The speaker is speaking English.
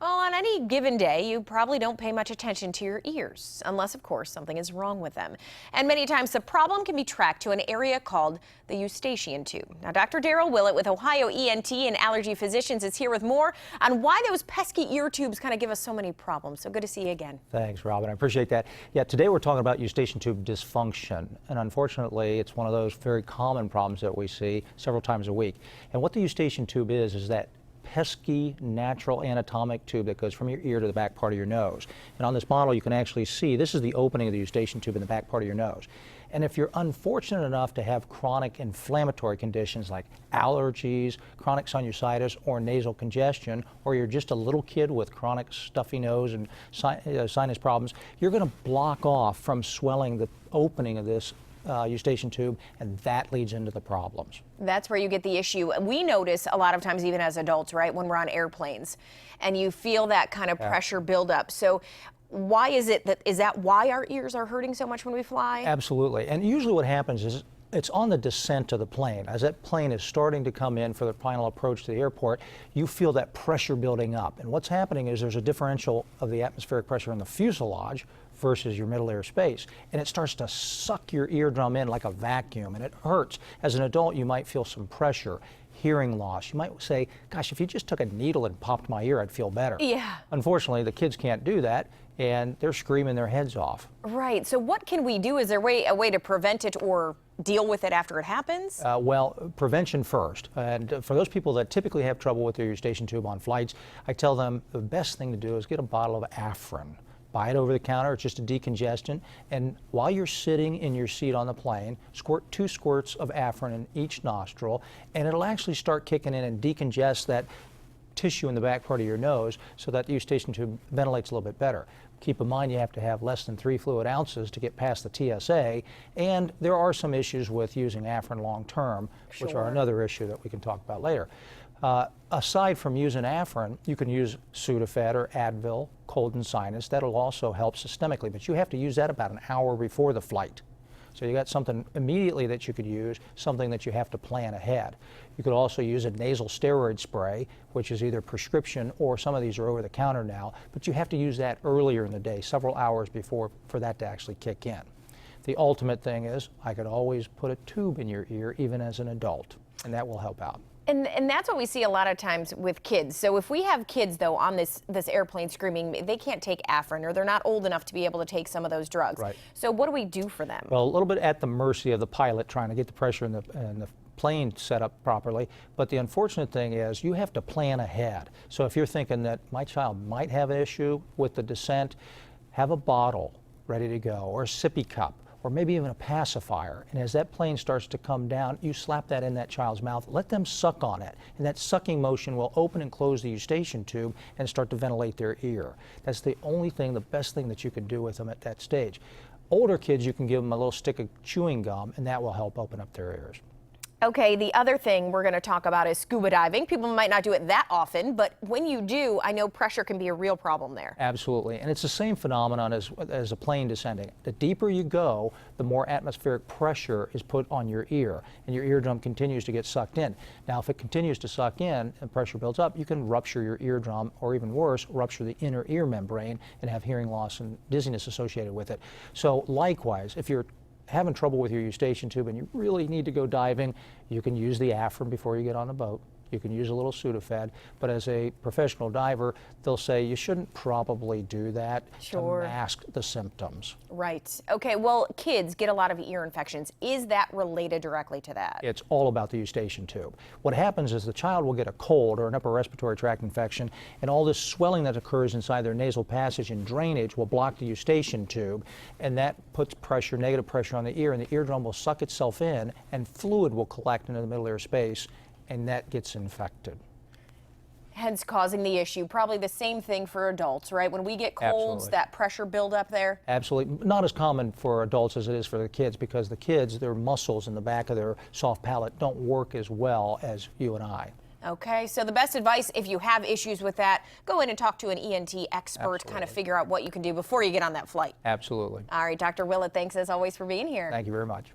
Well, on any given day, you probably don't pay much attention to your ears, unless, of course, something is wrong with them. And many times the problem can be tracked to an area called the eustachian tube. Now, Dr. Daryl Willett with Ohio ENT and Allergy Physicians is here with more on why those pesky ear tubes kind of give us so many problems. So good to see you again. Thanks, Robin. I appreciate that. Yeah, today we're talking about eustachian tube dysfunction. And unfortunately, it's one of those very common problems that we see several times a week. And what the eustachian tube is that pesky natural anatomic tube that goes from your ear to the back part of your nose. And on this model you can actually see this is the opening of the eustachian tube in the back part of your nose. And if you're unfortunate enough to have chronic inflammatory conditions like allergies, chronic sinusitis, or nasal congestion, or you're just a little kid with chronic stuffy nose and sinus problems, you're going to block off from swelling the opening of this eustachian tube, and that leads into the problems. That's where you get the issue. We notice a lot of times, even as adults, right, when we're on airplanes, and you feel that kind of pressure build up. So why is that why our ears are hurting so much when we fly? Absolutely. And usually what happens is it's on the descent of the plane. As that plane is starting to come in for the final approach to the airport, you feel that pressure building up. And what's happening is there's a differential of the atmospheric pressure in the fuselage versus your middle ear space. And it starts to suck your eardrum in like a vacuum, and it hurts. As an adult, you might feel some pressure, hearing loss. You might say, gosh, if you just took a needle and popped my ear, I'd feel better. Yeah. Unfortunately, the kids can't do that, and they're screaming their heads off. Right. So what can we do? Is there a way to prevent it or deal with it after it happens? Well, prevention first. And for those people that typically have trouble with their eustachian tube on flights, I tell them the best thing to do is get a bottle of Afrin. Buy it over the counter. It's just a decongestant. And while you're sitting in your seat on the plane, squirt 2 squirts of Afrin in each nostril, and it'll actually start kicking in and decongest that tissue in the back part of your nose so that the eustachian tube ventilates a little bit better. Keep in mind you have to have less than 3 fluid ounces to get past the TSA, and there are some issues with using Afrin long term, which are another issue that we can talk about later. Aside from using Afrin, you can use Sudafed or Advil, cold and sinus. That'll also help systemically, but you have to use that about an hour before the flight. So you got something immediately that you could use, something that you have to plan ahead. You could also use a nasal steroid spray, which is either prescription or some of these are over the counter now, but you have to use that earlier in the day, several hours before, for that to actually kick in. The ultimate thing is I could always put a tube in your ear even as an adult, and that will help out. And that's what we see a lot of times with kids. So if we have kids, though, on this airplane screaming, they can't take Afrin or they're not old enough to be able to take some of those drugs. Right. So what do we do for them? Well, a little bit at the mercy of the pilot trying to get the pressure in the plane set up properly. But the unfortunate thing is you have to plan ahead. So if you're thinking that my child might have an issue with the descent, have a bottle ready to go or a sippy cup, or maybe even a pacifier. And as that plane starts to come down, you slap that in that child's mouth, let them suck on it. And that sucking motion will open and close the eustachian tube and start to ventilate their ear. That's the only thing, the best thing that you can do with them at that stage. Older kids, you can give them a little stick of chewing gum, and that will help open up their ears. Okay, the other thing we're going to talk about is scuba diving. People might not do it that often, but when you do, I know pressure can be a real problem there. Absolutely, and it's the same phenomenon as a plane descending. The deeper you go, the more atmospheric pressure is put on your ear, and your eardrum continues to get sucked in. Now, if it continues to suck in and pressure builds up, you can rupture your eardrum, or even worse, rupture the inner ear membrane and have hearing loss and dizziness associated with it. So likewise, if you're having trouble with your eustachian tube and you really need to go diving, you can use the Afrin before you get on the boat. You can use a little Sudafed, but as a professional diver, they'll say you shouldn't probably do that to mask the symptoms. Right. Okay, well, kids get a lot of ear infections. Is that related directly to that? It's all about the eustachian tube. What happens is the child will get a cold or an upper respiratory tract infection, and all this swelling that occurs inside their nasal passage and drainage will block the eustachian tube, and that puts pressure, negative pressure on the ear, and the eardrum will suck itself in, and fluid will collect into the middle ear space, and that gets infected. Hence causing the issue. Probably the same thing for adults, right? When we get colds, that pressure build up there? Absolutely. Not as common for adults as it is for the kids, because the kids, their muscles in the back of their soft palate don't work as well as you and I. Okay, so the best advice, if you have issues with that, go in and talk to an ENT expert, kind of figure out what you can do before you get on that flight. Absolutely. All right, Dr. Willett, thanks as always for being here. Thank you very much.